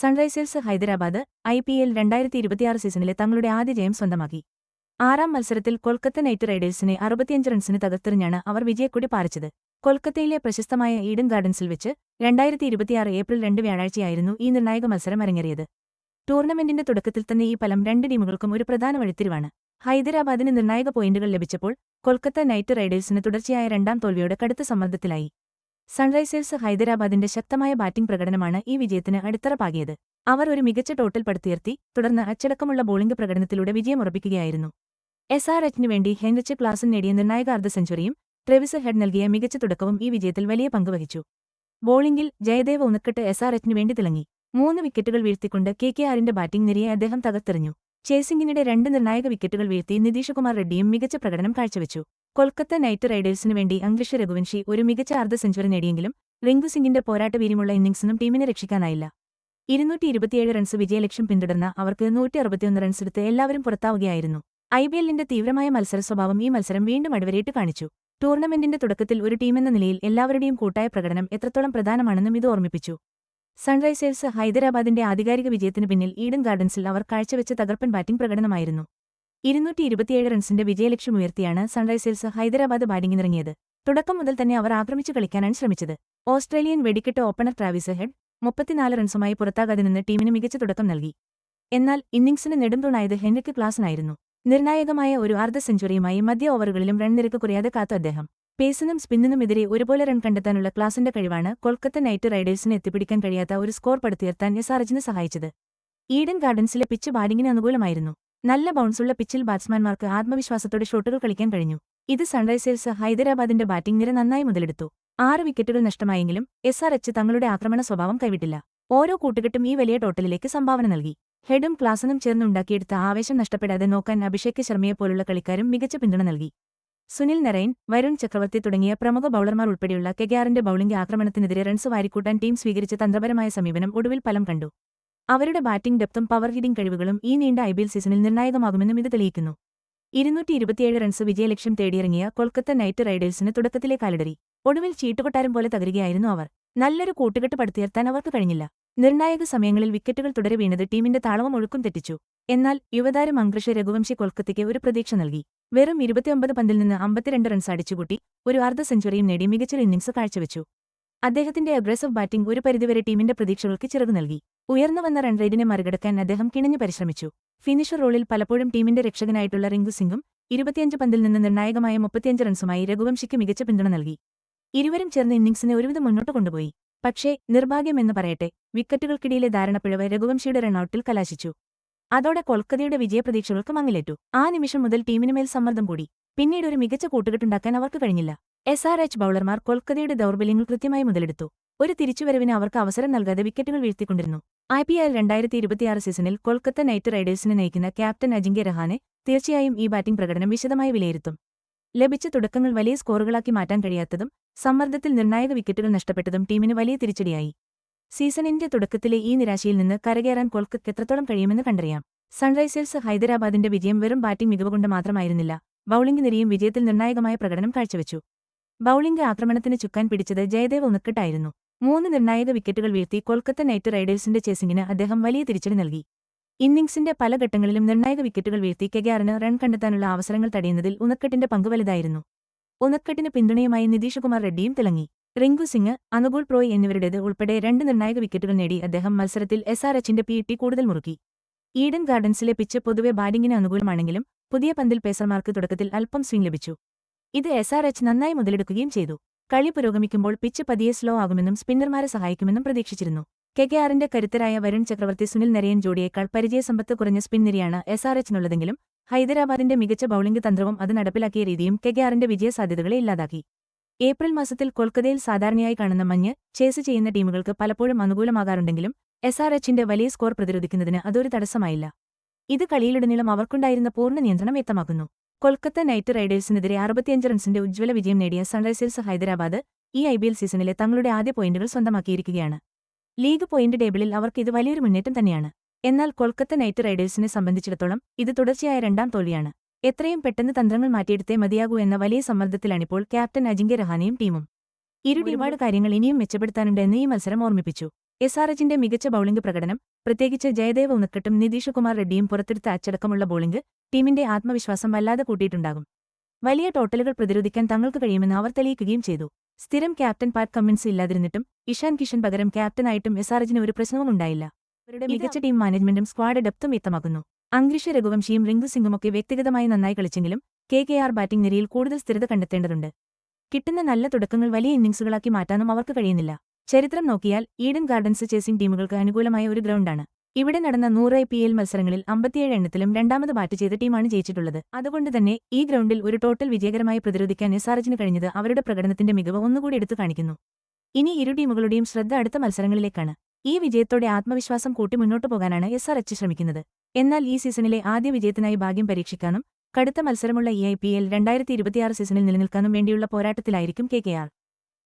Sunrisers Hyderabad IPL 2026 സീസണിലെ തങ്ങളുടെ ആദ്യ ജയം സ്വന്തമാക്കി. ആറാം മത്സരത്തിൽ കൊൽക്കത്ത നൈറ്റ് റൈഡേഴ്സിനെ 65 റൺസിന് തകർത്തെറിഞ്ഞാണ് അവർ വിജയക്കൊടി പാറിച്ചത്. കൊൽക്കത്തയിലെ പ്രശസ്തമായ ഈഡൻ ഗാർഡൻസിൽ വെച്ച് 2026 ഏപ്രിൽ 2 വ്യാഴാഴ്ചയായിരുന്നു ഈ നിർണായക മത്സരം അരങ്ങേറിയത്. ടൂർണമെന്റിന്റെ തുടക്കത്തിൽ തന്നെ ഈ ഫലം രണ്ട് ടീമുകൾക്കും ഒരു പ്രധാന വഴിത്തിരിവാണ്. ഹൈദരാബാദിന് നിർണായക പോയിന്റുകൾ ലഭിച്ചപ്പോൾ കൊൽക്കത്ത നൈറ്റ് റൈഡേഴ്സിന് തുടർച്ചയായ രണ്ടാം തോൽവിയോടെ കടുത്ത സമ്മർദ്ദത്തിലായി. സൺറൈസേഴ്സ് ഹൈദരാബാദിന്റെ ശക്തമായ ബാറ്റിംഗ് പ്രകടനമാണ് ഈ വിജയത്തിന് അടിത്തറ പാകിയത്. അവർ ഒരു മികച്ച ടോട്ടൽ പടുത്തുയർത്തി, തുടർന്ന് അച്ചടക്കമുള്ള ബോളിംഗ് പ്രകടനത്തിലൂടെ വിജയമുറപ്പിക്കുകയായിരുന്നു. SRHന് വേണ്ടി ഹെൻറിച്ച് ക്ലാസൻ നേടിയ നിർണായക അർദ്ധ സെഞ്ചുറിയും ട്രെവിസ് ഹെഡ് നൽകിയ മികച്ച തുടക്കവും ഈ വിജയത്തിൽ വലിയ പങ്കുവഹിച്ചു. ബോളിംഗിൽ ജയദേവ് ഉന്നക്കട്ട് SRHന് വേണ്ടി തിളങ്ങി. 3 വിക്കറ്റുകൾ വീഴ്ത്തിക്കൊണ്ട് KKRന്റെ ബാറ്റിംഗ് നിരയെ അദ്ദേഹം തകർത്തെറിഞ്ഞു. ചേസിംഗിനിടെ 2 നിർണായക വിക്കറ്റുകൾ വീഴ്ത്തി നിതീഷ് കുമാർ റെഡ്ഡിയും മികച്ച പ്രകടനം കാഴ്ചവെച്ചു. കൊൽക്കത്ത നൈറ്റ് റൈഡേഴ്സിനു വേണ്ടി അംഗ്രിഷ് രഘുവൻഷി ഒരു മികച്ച അർദ്ധ സെഞ്ചുറി നേടിയെങ്കിലും റിങ്കു സിംഗിന്റെ പോരാട്ടവീര്യമുള്ള ഇന്നിംഗ്സിനും ടീമിനെ രക്ഷിക്കാനായില്ല. 227 റൺസ് വിജയലക്ഷ്യം പിന്തുടർന്ന അവർക്ക് 161 റൺസെടുത്ത് എല്ലാവരും പുറത്താവുകയായിരുന്നു. IPLന്റെ തീവ്രമായ മത്സരസ്വഭാവം ഈ മത്സരം വീണ്ടും അടിവരയിട്ട് കാണിച്ചു. ടൂർണമെന്റിന്റെ തുടക്കത്തിൽ ഒരു ടീമെന്ന നിലയിൽ എല്ലാവരുടെയും കൂട്ടായ പ്രകടനം എത്രത്തോളം പ്രധാനമാണെന്നും ഇത് ഓർമ്മിപ്പിച്ചു. സൺറൈസേഴ്സ് ഹൈദരാബാദിന്റെ ആധികാരിക വിജയത്തിനു പിന്നിൽ ഈഡൻ ഗാർഡൻസിൽ അവർ കാഴ്ചവെച്ച തകർപ്പൻ ബാറ്റിംഗ് പ്രകടനമായിരുന്നു. 227 റൺസിന്റെ വിജയലക്ഷ്യമുയർത്തിയാണ് സൺറൈസേഴ്സ് ഹൈദരാബാദ് ബാറ്റിംഗിനിറങ്ങിയത്. തുടക്കം മുതൽ തന്നെ അവർ ആക്രമിച്ചു കളിക്കാനാണ് ശ്രമിച്ചത്. ഓസ്ട്രേലിയൻ വെടിക്കെട്ട് ഓപ്പണർ ട്രാവിസ് ഹെഡ് 34 റൺസുമായി പുറത്താകാതെ നിന്ന് ടീമിന് മികച്ച തുടക്കം നൽകി. എന്നാൽ ഇന്നിംഗ്സിന് നെടുംതൂണായത് ഹെൻറിക്ക് ക്ലാസനായിരുന്നു. നിർണായകമായ ഒരു അർദ്ധ സെഞ്ചുറിയുമായി മധ്യ ഓവറുകളിലും റൺ നിരക്ക് കുറയാതെ കാത്തു അദ്ദേഹം. പേസിനും സ്പിന്നിനുമെതിരെ ഒരുപോലെ റൺ കണ്ടെത്താനുള്ള ക്ലാസിന്റെ കഴിവാണ് കൊൽക്കത്ത നൈറ്റ് റൈഡേഴ്സിന് എത്തിപ്പിടിക്കാൻ കഴിയാത്ത ഒരു സ്കോർ പടുത്തുയർത്താൻ SRHന് സഹായിച്ചത്. ഈഡൻ ഗാർഡൻസിലെ പിച്ച് ബാറ്റിംഗിന് അനുകൂലമായിരുന്നു. നല്ല ബൗൺസുള്ള പിച്ചിൽ ബാറ്റ്സ്മാൻമാർക്ക് ആത്മവിശ്വാസത്തോടെ ഷോട്ടുകൾ കളിക്കാൻ കഴിഞ്ഞു. ഇത് സൺറൈസേഴ്സ് ഹൈദരാബാദിന്റെ ബാറ്റിംഗ് നിര നന്നായി മുതലെടുത്തു. 6 വിക്കറ്റുകൾ നഷ്ടമായെങ്കിലും SRH തങ്ങളുടെ ആക്രമണ സ്വഭാവം കൈവിട്ടില്ല. ഓരോ കൂട്ടുകെട്ടും ഈ വലിയ ടോട്ടലിലേക്ക് സംഭാവന നൽകി. ഹെഡും ക്ലാസനും ചേർന്നുണ്ടാക്കിയെടുത്ത ആവേശം നഷ്ടപ്പെടാതെ നോക്കാൻ അഭിഷേക് ശർമ്മയെപ്പോലുള്ള കളിക്കാരും മികച്ച പിന്തുണ നൽകി. സുനിൽ നരൈൻ, വരുൺ ചക്രവർത്തി തുടങ്ങിയ പ്രമുഖ ബൌളർമാർ ഉൾപ്പെടെയുള്ള KKRന്റെ ബൌളിംഗ് ആക്രമണത്തിനെതിരെ റൺസ് വാരിക്കൂട്ടാൻ ടീം സ്വീകരിച്ച തന്ത്രപരമായ സമീപനം ഒടുവിൽ ഫലം കണ്ടു. അവരുടെ ബാറ്റിംഗ് ഡെപ്തും പവർ ഹിറ്റിംഗ് കഴിവുകളും ഈ നീണ്ട IPL സീസണിൽ നിർണായകമാകുമെന്നും ഇത് തെളിയിക്കുന്നു. 227 റൺസ് വിജയലക്ഷ്യം തേടിയിറങ്ങിയ കൊൽക്കത്ത നൈറ്റ് റൈഡേഴ്സിന് തുടക്കത്തിലെ കാലിടറി. ഒടുവിൽ ചീട്ടുകൊട്ടാരം പോലെ തകരുകയായിരുന്നു അവർ. നല്ലൊരു കൂട്ടുകെട്ട് പടുത്തുയർത്താൻ അവർക്ക് കഴിഞ്ഞില്ല. നിർണായക സമയങ്ങളിൽ വിക്കറ്റുകൾ തുടരെ വീണത് ടീമിന്റെ താളവും ഒഴുക്കും തെറ്റിച്ചു. എന്നാൽ യുവതാരം അംഗ്രിഷ് രഘുവംശി കൊൽക്കത്തയ്ക്ക് ഒരു പ്രതീക്ഷ നൽകി. വെറും 29 പന്തിൽ നിന്ന് 52 റൺസ് അടിച്ചുകൂട്ടി ഒരു അർദ്ധ സെഞ്ചുറിയും നേടി മികച്ചൊരു ഇന്നിംഗ്സ് കാഴ്ചവെച്ചു. അദ്ദേഹത്തിന്റെ അഗ്രസീവ് ബാറ്റിംഗ് ഒരു പരിധിവരെ ടീമിന്റെ പ്രതീക്ഷകൾക്ക് ചിറകു നൽകി. ഉയർന്നുവന്ന റൺറേറ്റിനെ മറികടക്കാൻ അദ്ദേഹം കിണഞ്ഞു പരിശ്രമിച്ചു. ഫിനിഷർ റോളിൽ പലപ്പോഴും ടീമിന്റെ രക്ഷകനായിട്ടുള്ള റിങ്കു സിംഗും 25 പന്തിൽ നിന്ന് നിർണായകമായ 35 റൺസുമായി രഘുവംശിക്ക് മികച്ച പിന്തുണ നൽകി. ഇരുവരും ചേർന്ന് ഇന്നിംഗ്സിനെ ഒരുവിധം മുന്നോട്ട് കൊണ്ടുപോയി. പക്ഷേ നിർഭാഗ്യമെന്ന് പറയട്ടെ, വിക്കറ്റുകൾക്കിടയിലെ ധാരണപ്പിഴവ് രഘുവംശിയുടെ റണ്ണൌട്ടിൽ കലാശിച്ചു. അതോടെ കൊൽക്കത്തയുടെ വിജയപ്രതീക്ഷകൾക്ക് മങ്ങലേറ്റു. ആ നിമിഷം മുതൽ ടീമിനുമേൽ സമ്മർദ്ദം കൂടി. പിന്നീട് ഒരു മികച്ച കൂട്ടുകെട്ടുണ്ടാക്കാൻ അവർക്ക് കഴിഞ്ഞില്ല. SRH ബൌളർമാർ കൊൽക്കത്തയുടെ ദൗർബല്യങ്ങൾ കൃത്യമായി മുതലെടുത്തു. ഒരു തിരിച്ചുവരവിന് അവർക്ക് അവസരം നൽകാതെ വിക്കറ്റുകൾ വീഴ്ത്തിക്കൊണ്ടിരുന്നു. IPL 2026 സീസണിൽ കൊൽക്കത്ത നൈറ്റ് റൈഡേഴ്സിനെ നയിക്കുന്ന ക്യാപ്റ്റൻ അജിങ്ക്യ രഹാനെ തീർച്ചയായും ഈ ബാറ്റിംഗ് പ്രകടനം വിശദമായി വിലയിരുത്തും. ലഭിച്ച തുടക്കങ്ങൾ വലിയ സ്കോറുകളാക്കി മാറ്റാൻ കഴിയാത്തതും സമ്മർദ്ദത്തിൽ നിർണായക വിക്കറ്റുകൾ നഷ്ടപ്പെട്ടതും ടീമിന് വലിയ തിരിച്ചടിയായി. സീസണിന്റെ തുടക്കത്തിലെ ഈ നിരാശയിൽ നിന്ന് കരകയറാൻ കൊൽക്കത്ത എത്രത്തോളം കഴിയുമെന്ന് കണ്ടറിയാം. സൺറൈസേഴ്സ് ഹൈദരാബാദിന്റെ വിജയം വെറും ബാറ്റിംഗ് മികവുകൊണ്ട് മാത്രമായിരുന്നില്ല. ബൌളിംഗ് നിരയും വിജയത്തിൽ നിർണായകമായ പ്രകടനം കാഴ്ചവെച്ചു. ബൌളിംഗ് ആക്രമണത്തിന് ചുക്കാൻ പിടിച്ചത് ജയദേവ് ഉന്നക്കട്ടായിരുന്നു. 3 നിർണായക വിക്കറ്റുകൾ വീഴ്ത്തി കൊൽക്കത്ത നൈറ്റ് റൈഡേഴ്സിന്റെ ചേസിംഗിന് അദ്ദേഹം വലിയ തിരിച്ചടി നൽകി. ഇന്നിംഗ്സിന്റെ പല ഘട്ടങ്ങളിലും നിർണായക വിക്കറ്റുകൾ വീഴ്ത്തി KKRന് റൺ കണ്ടെത്താനുള്ള അവസരങ്ങൾ തടയുന്നതിൽ ഉന്നക്കട്ടിന്റെ പങ്ക് വലുതായിരുന്നു. ഉന്നക്കട്ടിന് പിന്തുണയുമായി നിതീഷ് കുമാർ റെഡ്ഡിയും തിളങ്ങി. റിങ്കു സിംഗ്, അനുകൂൽ പ്രോയ് എന്നിവരുടേത് ഉൾപ്പെടെ 2 നിർണായക വിക്കറ്റുകൾ നേടി അദ്ദേഹം മത്സരത്തിൽ SRHന്റെ PT കൂടുതൽ മുറുക്കി. ഈഡൻ ഗാർഡൻസിലെ പിച്ച് പൊതുവെ ബാറ്റിംഗിന് അനുകൂലമാണെങ്കിലും പുതിയ പന്തിൽ പേസർമാർക്ക് തുടക്കത്തിൽ അല്പം സ്വിംഗ് ലഭിച്ചു. ഇത് SRH നന്നായി മുതലെടുക്കുകയും ചെയ്തു. കളി പുരോഗമിക്കുമ്പോൾ പിച്ച് പതിയെ സ്ലോ ആകുമെന്നും സ്പിന്നർമാരെ സഹായിക്കുമെന്നും പ്രതീക്ഷിച്ചിരുന്നു. KKRന്റെ കരുത്തരായ വരുൺ ചക്രവർത്തി സുനിൽ നരയൻ ജോഡിയേക്കാൾ പരിചയസമ്പത്ത് കുറഞ്ഞ സ്പിൻ നിരയാണ് SRHനുള്ളതെങ്കിലും ഹൈദരാബാദിന്റെ മികച്ച ബൌളിംഗ് തന്ത്രവും അത് നടപ്പിലാക്കിയ രീതിയും KKRന്റെ വിജയസാധ്യതകളെ ഇല്ലാതാക്കി. ഏപ്രിൽ മാസത്തിൽ കൊൽക്കത്തയിൽ സാധാരണയായി കാണുന്ന മഞ്ഞ് ചേസ് ചെയ്യുന്ന ടീമുകൾക്ക് പലപ്പോഴും അനുകൂലമാകാറുണ്ടെങ്കിലും SRHന്റെ വലിയ സ്കോർ പ്രതിരോധിക്കുന്നതിന് അതൊരു തടസ്സമായില്ല. ഇത് കളിയിലുടനീളം അവർക്കുണ്ടായിരുന്ന പൂർണ്ണ നിയന്ത്രണം വ്യക്തമാക്കുന്നു. കൊൽക്കത്ത നൈറ്റ് റൈഡേഴ്സിനെതിരെ 65 റൺസിന്റെ ഉജ്ജ്വല വിജയം നേടിയ സൺറൈസേഴ്സ് ഹൈദരാബാദ് ഈ IPL സീസണിലെ തങ്ങളുടെ ആദ്യ പോയിന്റുകൾ സ്വന്തമാക്കിയിരിക്കുകയാണ്. ലീഗ് പോയിന്റ് ടേബിളിൽ അവർക്ക് ഇത് വലിയൊരു മുന്നേറ്റം തന്നെയാണ്. എന്നാൽ കൊൽക്കത്ത നൈറ്റ് റൈഡേഴ്സിനെ സംബന്ധിച്ചിടത്തോളം ഇത് തുടർച്ചയായ രണ്ടാം തോൽവിയാണ്. എത്രയും പെട്ടെന്ന് തന്ത്രങ്ങൾ മാറ്റിയെടുത്തേ മതിയാകൂ എന്ന വലിയ സമ്മർദ്ദത്തിലാണിപ്പോൾ ക്യാപ്റ്റൻ അജിങ്ക്യ രഹാനെയും ടീമും. ഒരുപാട് കാര്യങ്ങൾ ഇനിയും മെച്ചപ്പെടുത്താനുണ്ട് എന്ന് ഈ മത്സരം ഓർമ്മിപ്പിച്ചു. എസ്ആർഎച്ചിന്റെ മികച്ച ബൌളിംഗ് പ്രകടനം, പ്രത്യേകിച്ച് ജയദേവ ഉണക്കട്ടും നിതീഷ് കുമാർ റെഡ്ഡിയും പുറത്തെടുത്ത അച്ചടക്കമുള്ള ബോളിംഗ് ടീമിന്റെ ആത്മവിശ്വാസം വല്ലാതെ കൂട്ടിയിട്ടുണ്ടാകും. വലിയ ടോട്ടലുകൾ പ്രതിരോധിക്കാൻ തങ്ങൾക്ക് കഴിയുമെന്ന് അവർ തെളിയിക്കുകയും ചെയ്തു. സ്ഥിരം ക്യാപ്റ്റൻ പാറ്റ് കമ്മിൻസ് ഇല്ലാതിരുന്നിട്ടും ഇഷാൻ കിഷൻ പകരം ക്യാപ്റ്റനായിട്ടും എസ്ആർഎച്ചിന് ഒരു പ്രശ്നവും ഉണ്ടായില്ല. അവരുടെ മികച്ച ടീം മാനേജ്മെന്റും സ്ക്വാഡ് ഡെപ്തും വ്യക്തമാക്കുന്നു. അങ്ക്രിഷ് രഘുവംശിയും റിങ്കു സിംഗുമൊക്കെ വ്യക്തിഗതമായി നന്നായി കളിച്ചെങ്കിലും കെകെആർ ബാറ്റിംഗ് നിരയിൽ കൂടുതൽ സ്ഥിരത കണ്ടെത്തേണ്ടതുണ്ട്. കിട്ടുന്ന നല്ല തുടക്കങ്ങൾ വലിയ ഇന്നിംഗ്സുകളാക്കി മാറ്റാനും അവർക്ക് കഴിയുന്നില്ല. ചരിത്രം നോക്കിയാൽ ഈഡൻ ഗാർഡൻസ് ചേസിംഗ് ടീമുകൾക്ക് അനുകൂലമായ ഒരു ഗ്രൗണ്ടാണ്. ഇവിടെ നടന്ന 100 IPL മത്സരങ്ങളിൽ 57 എണ്ണത്തിലും രണ്ടാമത് ബാറ്റ് ചെയ്ത ടീമാണ് ജയിച്ചിട്ടുള്ളത്. അതുകൊണ്ടുതന്നെ ഈ ഗ്രൗണ്ടിൽ ഒരു ടോട്ടൽ വിജയകരമായി പ്രതിരോധിക്കാൻ എസ്ആർഎച്ചിന് കഴിഞ്ഞത് അവരുടെ പ്രകടനത്തിന്റെ മികവ് ഒന്നുകൂടി എടുത്തു കാണിക്കുന്നു. ഇനി ഇരു ടീമുകളുടെയും ശ്രദ്ധ അടുത്ത മത്സരങ്ങളിലേക്കാണ്. ഈ വിജയത്തോടെ ആത്മവിശ്വാസം കൂട്ടി മുന്നോട്ടു പോകാനാണ് എസ്ആർഎച്ച് ശ്രമിക്കുന്നത്. എന്നാൽ ഈ സീസണിലെ ആദ്യ വിജയത്തിനായി ഭാഗ്യം പരീക്ഷിക്കാനും കടുത്ത മത്സരമുള്ള ഈ IPL 2026 സീസണിൽ നിലനിൽക്കാനും വേണ്ടിയുള്ള പോരാട്ടത്തിലായിരിക്കും കെകെആർ.